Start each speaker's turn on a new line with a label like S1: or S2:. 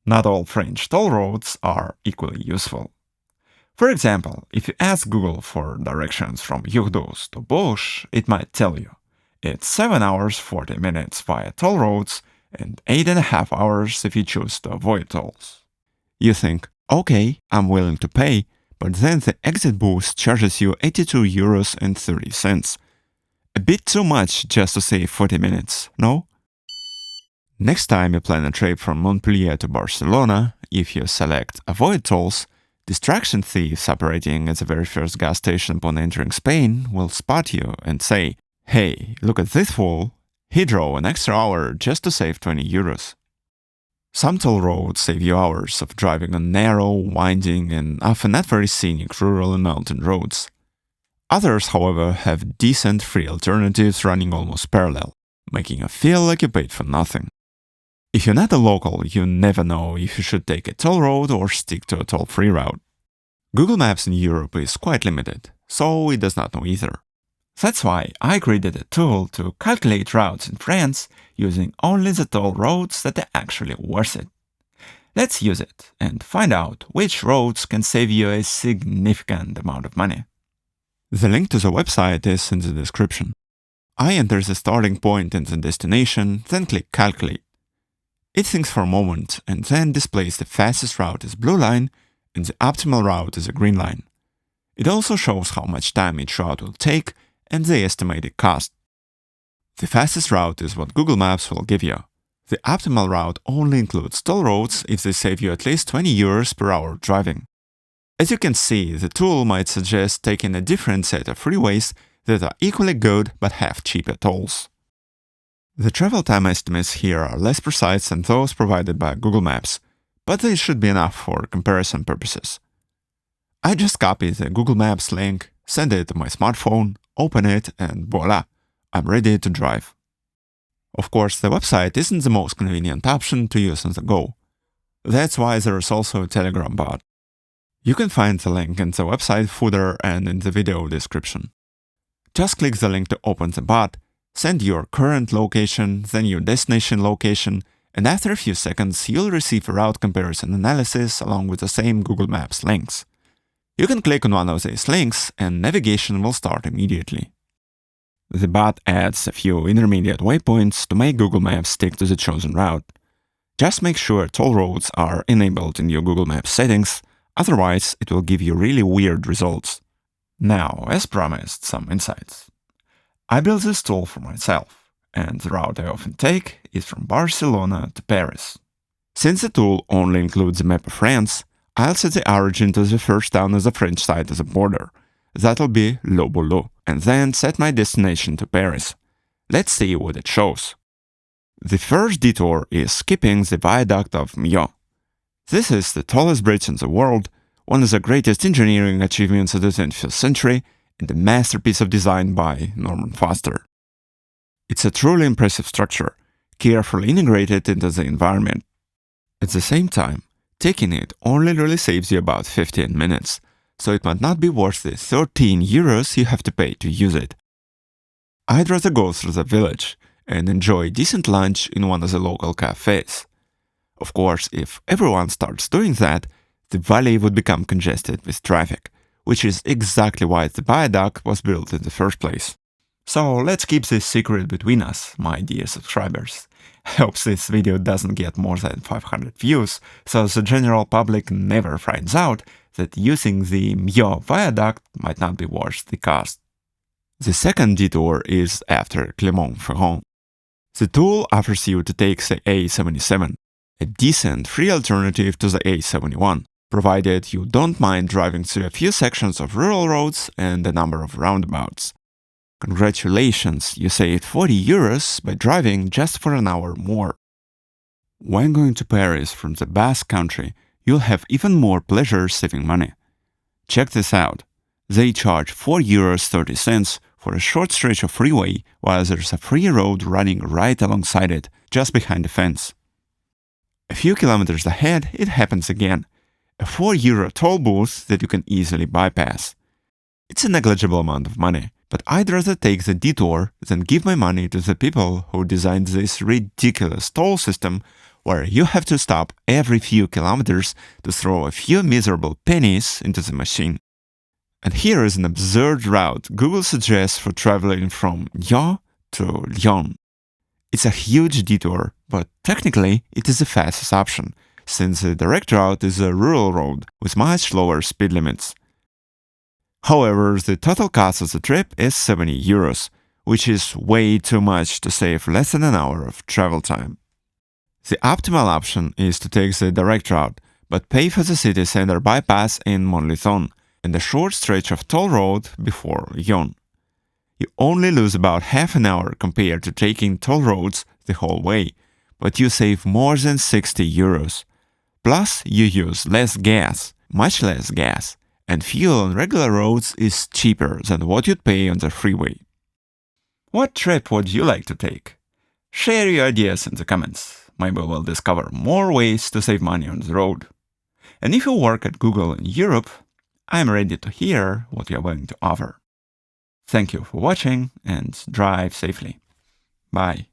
S1: Not all French toll roads are equally useful. For example, if you ask Google for directions from Urdos to Bourges, it might tell you it's 7 hours 40 minutes via toll roads and 8.5 hours if you choose to avoid tolls. You think, okay, I'm willing to pay, but then the exit booth charges you 82 euros and 30 cents. A bit too much just to save 40 minutes, no? Next time you plan a trip from Montpellier to Barcelona, if you select Avoid Tolls, distraction thieves operating at the very first gas station upon entering Spain will spot you and say, hey, look at this fool, he drove an extra hour just to save 20 euros. Some toll roads save you hours of driving on narrow, winding, and often not very scenic rural and mountain roads. Others, however, have decent free alternatives running almost parallel, making you feel like you paid for nothing. If you're not a local, you never know if you should take a toll road or stick to a toll-free route. Google Maps in Europe is quite limited, so it does not know either. That's why I created a tool to calculate routes in France using only the toll roads that are actually worth it. Let's use it and find out which roads can save you a significant amount of money. The link to the website is in the description. I enter the starting point and the destination, then click Calculate. It thinks for a moment and then displays the fastest route as blue line and the optimal route as a green line. It also shows how much time each route will take and the estimated cost. The fastest route is what Google Maps will give you. The optimal route only includes toll roads if they save you at least 20 euros per hour driving. As you can see, the tool might suggest taking a different set of freeways that are equally good but have cheaper tolls. The travel time estimates here are less precise than those provided by Google Maps, but they should be enough for comparison purposes. I just copy the Google Maps link, send it to my smartphone, open it, and voila, I'm ready to drive. Of course, the website isn't the most convenient option to use on the go. That's why there is also a Telegram bot. You can find the link in the website footer and in the video description. Just click the link to open the bot, send your current location, then your destination location, and after a few seconds, you'll receive a route comparison analysis along with the same Google Maps links. You can click on one of these links and navigation will start immediately. The bot adds a few intermediate waypoints to make Google Maps stick to the chosen route. Just make sure toll roads are enabled in your Google Maps settings, otherwise it will give you really weird results. Now, as promised, some insights. I built this tool for myself, and the route I often take is from Barcelona to Paris. Since the tool only includes a map of France, I'll set the origin to the first town on the French side of the border. That'll be Le Boulot, and then set my destination to Paris. Let's see what it shows. The first detour is skipping the Viaduct of Millau. This is the tallest bridge in the world, one of the greatest engineering achievements of the 21st century, and a masterpiece of design by Norman Foster. It's a truly impressive structure, carefully integrated into the environment. At the same time, taking it only really saves you about 15 minutes, so it might not be worth the 13 euros you have to pay to use it. I'd rather go through the village and enjoy a decent lunch in one of the local cafes. Of course, if everyone starts doing that, the valley would become congested with traffic, which is exactly why the viaduct was built in the first place. So let's keep this secret between us, my dear subscribers. I hope this video doesn't get more than 500 views, so the general public never finds out that using the Millau viaduct might not be worth the cost. The second detour is after Clermont-Ferrand. The tool offers you to take the A77, a decent free alternative to the A71, provided you don't mind driving through a few sections of rural roads and a number of roundabouts. Congratulations, you saved 40 euros by driving just for an hour more. When going to Paris from the Basque Country, you'll have even more pleasure saving money. Check this out. They charge 4.30 euros for a short stretch of freeway, while there's a free road running right alongside it, just behind the fence. A few kilometers ahead, it happens again. A 4 euro toll booth that you can easily bypass. It's a negligible amount of money, but I'd rather take the detour than give my money to the people who designed this ridiculous toll system where you have to stop every few kilometers to throw a few miserable pennies into the machine. And here is an absurd route Google suggests for traveling from Nyon to Lyon. It's a huge detour, but technically it is the fastest option, since the direct route is a rural road with much lower speed limits. However, the total cost of the trip is 70 euros, which is way too much to save less than an hour of travel time. The optimal option is to take the direct route, but pay for the city center bypass in Montpellier and a short stretch of toll road before Lyon. You only lose about half an hour compared to taking toll roads the whole way, but you save more than 60 euros. Plus, you use less gas, much less gas, and fuel on regular roads is cheaper than what you'd pay on the freeway. What trip would you like to take? Share your ideas in the comments. Maybe we'll discover more ways to save money on the road. And if you work at Google in Europe, I'm ready to hear what you're willing to offer. Thank you for watching and drive safely. Bye.